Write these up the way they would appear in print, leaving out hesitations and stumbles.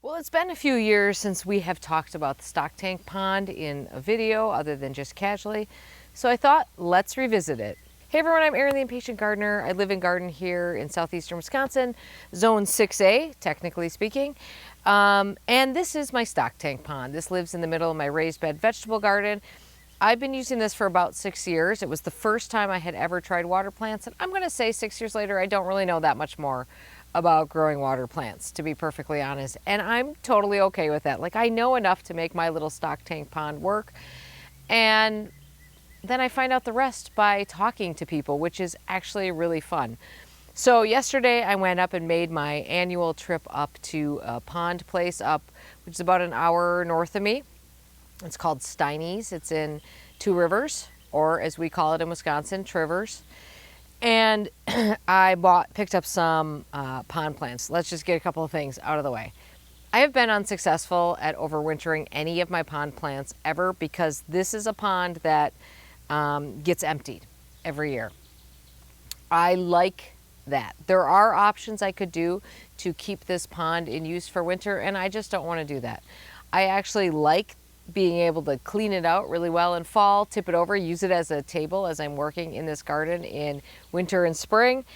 Well, it's been a few years since we have talked about the stock tank pond in a video other than just casually, so I thought let's revisit it. Hey everyone, I'm Erin the Impatient Gardener. I live and garden here in southeastern Wisconsin, zone 6A, technically speaking. And this is my stock tank pond. This lives in the middle of my raised bed vegetable garden. I've been using this for about 6 years. It was the first time I had ever tried water plants, and I'm gonna say 6 years later, I don't really know that much more about growing water plants, to be perfectly honest. And I'm totally okay with that. Like, I know enough to make my little stock tank pond work. And then I find out the rest by talking to people, which is actually really fun. So yesterday I went up and made my annual trip up to a pond place up, which is about an hour north of me. It's called Steiny's. It's in Two Rivers, or as we call it in Wisconsin, Trivers. And I picked up some pond plants. Let's just get a couple of things out of the way. I have been unsuccessful at overwintering any of my pond plants ever because this is a pond that gets emptied every year. I like that. There are options I could do to keep this pond in use for winter, and I just don't want to do that. I actually like being able to clean it out really well in fall, tip it over, use it as a table as I'm working in this garden in winter and spring,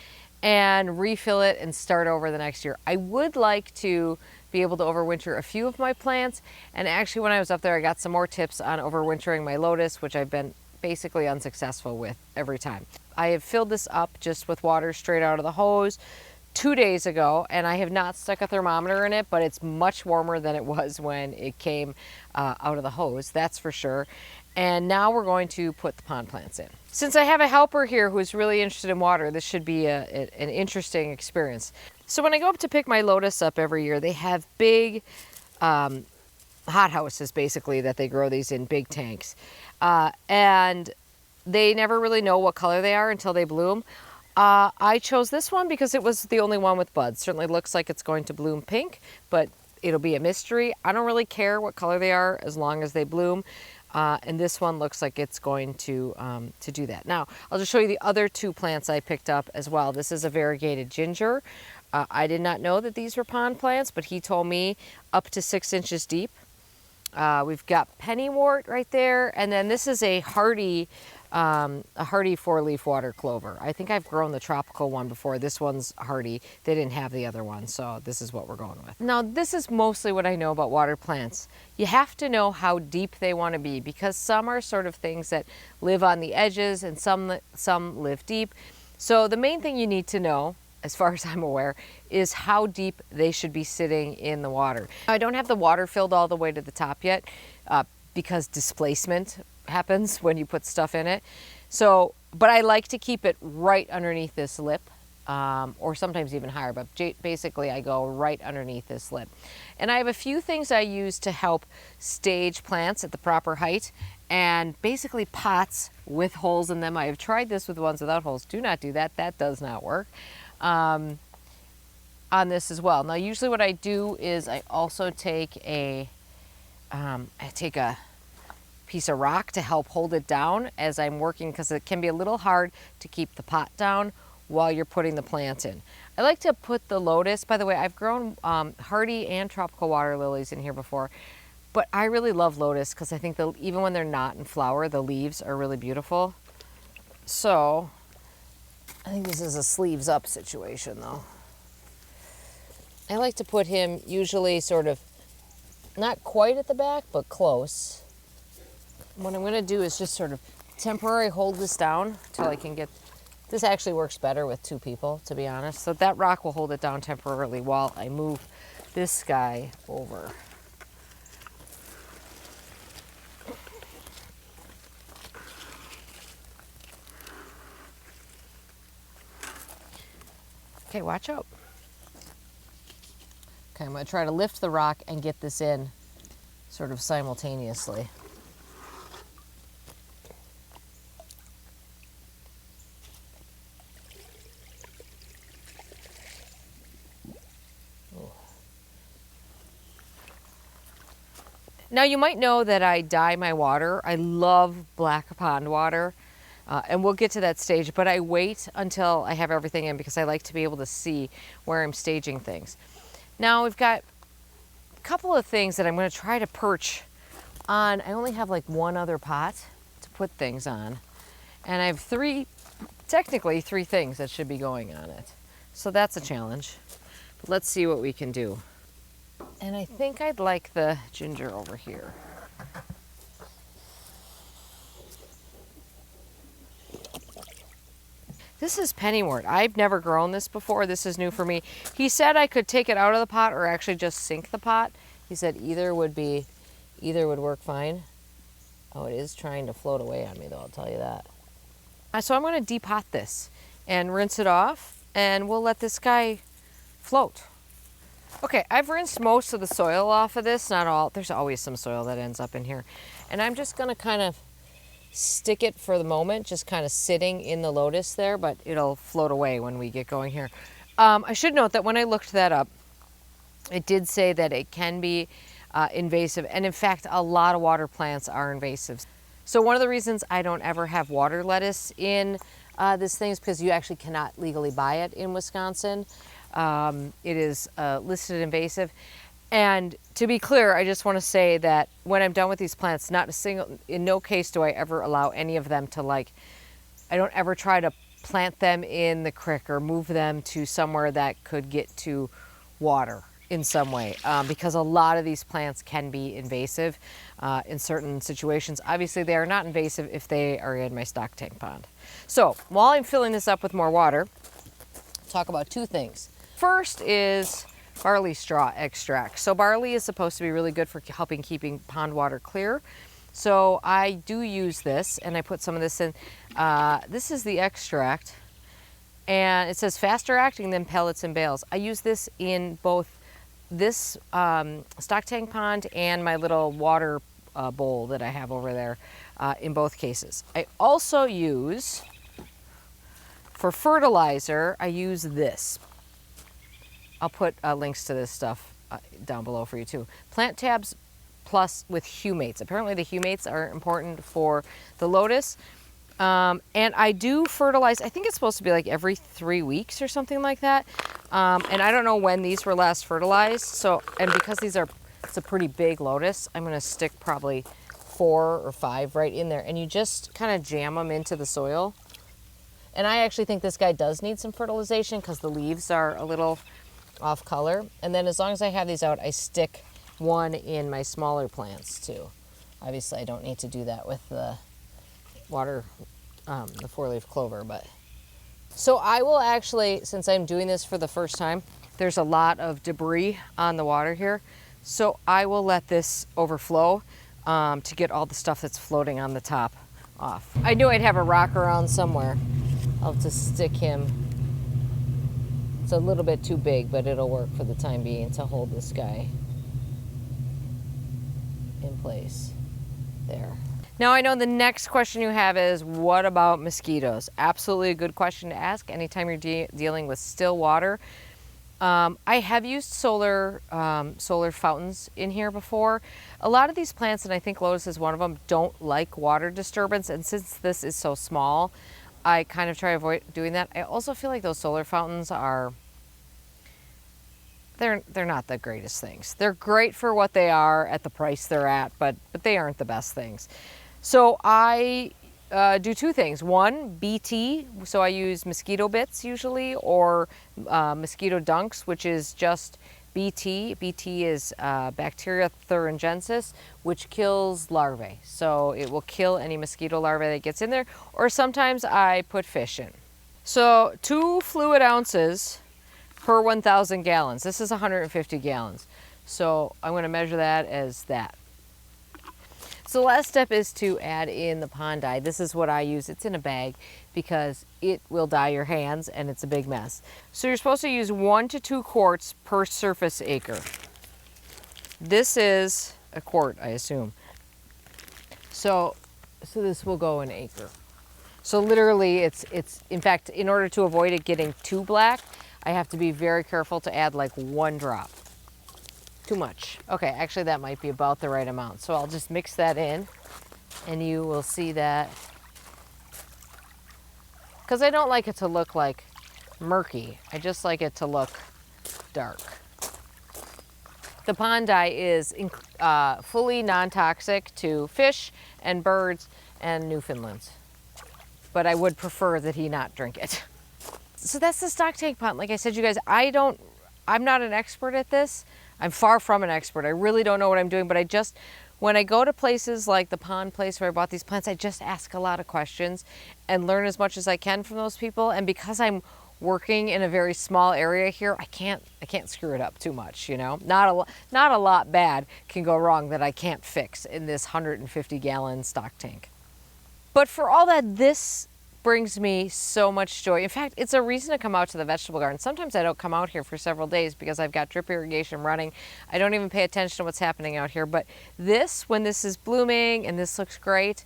and refill it and start over the next year. I would like to be able to overwinter a few of my plants, and actually when I was up there I got some more tips on overwintering my lotus, which I've been basically unsuccessful with every time. I have filled this up just with water straight out of the hose 2 days ago, and I have not stuck a thermometer in it, but it's much warmer than it was when it came out of the hose, that's for sure. And now we're going to put the pond plants in. Since I have a helper here who's really interested in water, this should be an interesting experience. So when I go up to pick my lotus up every year, they have big hothouses basically that they grow these in, big tanks. And they never really know what color they are until they bloom. I chose this one because it was the only one with buds. Certainly looks like it's going to bloom pink, but it'll be a mystery. I don't really care what color they are as long as they bloom. And this one looks like it's going to do that. Now, I'll just show you the other two plants I picked up as well. This is a variegated ginger. I did not know that these were pond plants, but he told me up to 6 inches deep. We've got pennywort right there, and then this is a hardy 4-leaf water clover. I think I've grown the tropical one before. This one's hardy. They didn't have the other one, so this is what we're going with. Now, this is mostly what I know about water plants. You have to know how deep they want to be because some are sort of things that live on the edges and some live deep. So the main thing you need to know, as far as I'm aware, is how deep they should be sitting in the water. I don't have the water filled all the way to the top yet because displacement happens when you put stuff in it. So, but I like to keep it right underneath this lip, or sometimes even higher, but basically I go right underneath this lip. And I have a few things I use to help stage plants at the proper height, and basically pots with holes in them. I have tried this with ones without holes. Do not do that. That does not work. On this as well. Now, usually what I do is I also take a piece of rock to help hold it down as I'm working, because it can be a little hard to keep the pot down while you're putting the plant in. I like to put the lotus, by the way, I've grown hardy and tropical water lilies in here before, but I really love lotus because I think that even when they're not in flower, the leaves are really beautiful. So I think this is a sleeves up situation though. I like to put him usually sort of not quite at the back, but close. What I'm going to do is just sort of temporarily hold this down until I can get, this actually works better with 2 people, to be honest. So that rock will hold it down temporarily while I move this guy over. Okay, watch out. Okay, I'm going to try to lift the rock and get this in sort of simultaneously. Now you might know that I dye my water. I love black pond water. And we'll get to that stage, but I wait until I have everything in because I like to be able to see where I'm staging things. Now we've got couple of things that I'm going to try to perch on. I only have like one other pot to put things on. And I have technically three things that should be going on it. So that's a challenge. But let's see what we can do. And I think I'd like the ginger over here. This is pennywort. I've never grown this before. This is new for me. He said I could take it out of the pot or actually just sink the pot. He said either would work fine. Oh, it is trying to float away on me though, I'll tell you that. So I'm going to depot this and rinse it off, and we'll let this guy float. Okay, I've rinsed most of the soil off of this, not all. There's always some soil that ends up in here. And I'm just going to kind of stick it for the moment, just kind of sitting in the lotus there, but it'll float away when we get going here. I should note that when I looked that up, it did say that it can be invasive, and in fact a lot of water plants are invasive. So one of the reasons I don't ever have water lettuce in this thing is because you actually cannot legally buy it in Wisconsin. It is listed invasive. And to be clear, I just want to say that when I'm done with these plants, in no case do I ever allow any of them to I don't ever try to plant them in the creek or move them to somewhere that could get to water in some way, because a lot of these plants can be invasive in certain situations. Obviously, they are not invasive if they are in my stock tank pond. So while I'm filling this up with more water, I'll talk about two things. First is barley straw extract. So barley is supposed to be really good for helping keeping pond water clear. So I do use this, and I put some of this in. This is the extract, and it says faster acting than pellets and bales. I use this in both this stock tank pond and my little water bowl that I have over there in both cases. I also use, for fertilizer, I use this. I'll put links to this stuff down below for you too. Plant tabs plus with humates. Apparently the humates are important for the lotus. And I do fertilize, I think it's supposed to be like every 3 weeks or something like that. And I don't know when these were last fertilized. So, and because it's a pretty big lotus, I'm gonna stick probably 4 or 5 right in there. And you just kind of jam them into the soil. And I actually think this guy does need some fertilization because the leaves are a little off color. And then as long as I have these out, I stick one in my smaller plants too. Obviously I don't need to do that with the water, the 4-leaf clover, but. So I will actually, since I'm doing this for the first time, there's a lot of debris on the water here. So I will let this overflow to get all the stuff that's floating on the top off. I knew I'd have a rock around somewhere. I'll just stick him. It's a little bit too big, but it'll work for the time being to hold this guy in place there. Now I know the next question you have is, what about mosquitoes? Absolutely a good question to ask anytime you're dealing with still water. I have used solar fountains in here before. A lot of these plants, and I think lotus is one of them, don't like water disturbance, and since this is so small, I kind of try to avoid doing that. I also feel like those solar fountains are, they're not the greatest things. They're great for what they are at the price they're at, but they aren't the best things. So I do two things. One, BT, so I use mosquito bits usually, or mosquito dunks, which is just BT. BT is bacteria thuringiensis, which kills larvae. So it will kill any mosquito larvae that gets in there, or sometimes I put fish in. So 2 fluid ounces per 1,000 gallons. This is 150 gallons. So I'm going to measure that as that. So the last step is to add in the pond dye. This is what I use. It's in a bag because it will dye your hands and it's a big mess. So you're supposed to use 1 to 2 quarts per surface acre. This is a quart, I assume. So this will go an acre. So literally it's in fact, in order to avoid it getting too black, I have to be very careful to add like 1 drop. Too much. Okay, actually that might be about the right amount. So I'll just mix that in and you will see that. Because I don't like it to look like murky. I just like it to look dark. The pond dye is fully non-toxic to fish and birds and Newfoundlands. But I would prefer that he not drink it. So that's the stock tank pond. Like I said, you guys, I'm not an expert at this. I'm far from an expert. I really don't know what I'm doing, but when I go to places like the pond place where I bought these plants, I just ask a lot of questions and learn as much as I can from those people. And because I'm working in a very small area here, I can't screw it up too much, you know? Not a lot bad can go wrong that I can't fix in this 150-gallon stock tank. But for all that, this brings me so much joy. In fact, it's a reason to come out to the vegetable garden. Sometimes I don't come out here for several days because I've got drip irrigation running. I don't even pay attention to what's happening out here. But this, when this is blooming and this looks great,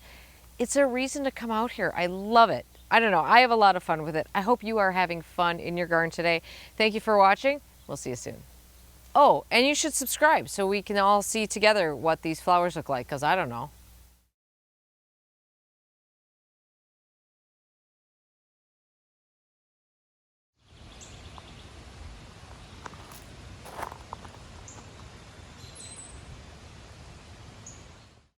it's a reason to come out here. I love it. I don't know. I have a lot of fun with it. I hope you are having fun in your garden today. Thank you for watching. We'll see you soon. Oh, and you should subscribe so we can all see together what these flowers look like, because I don't know.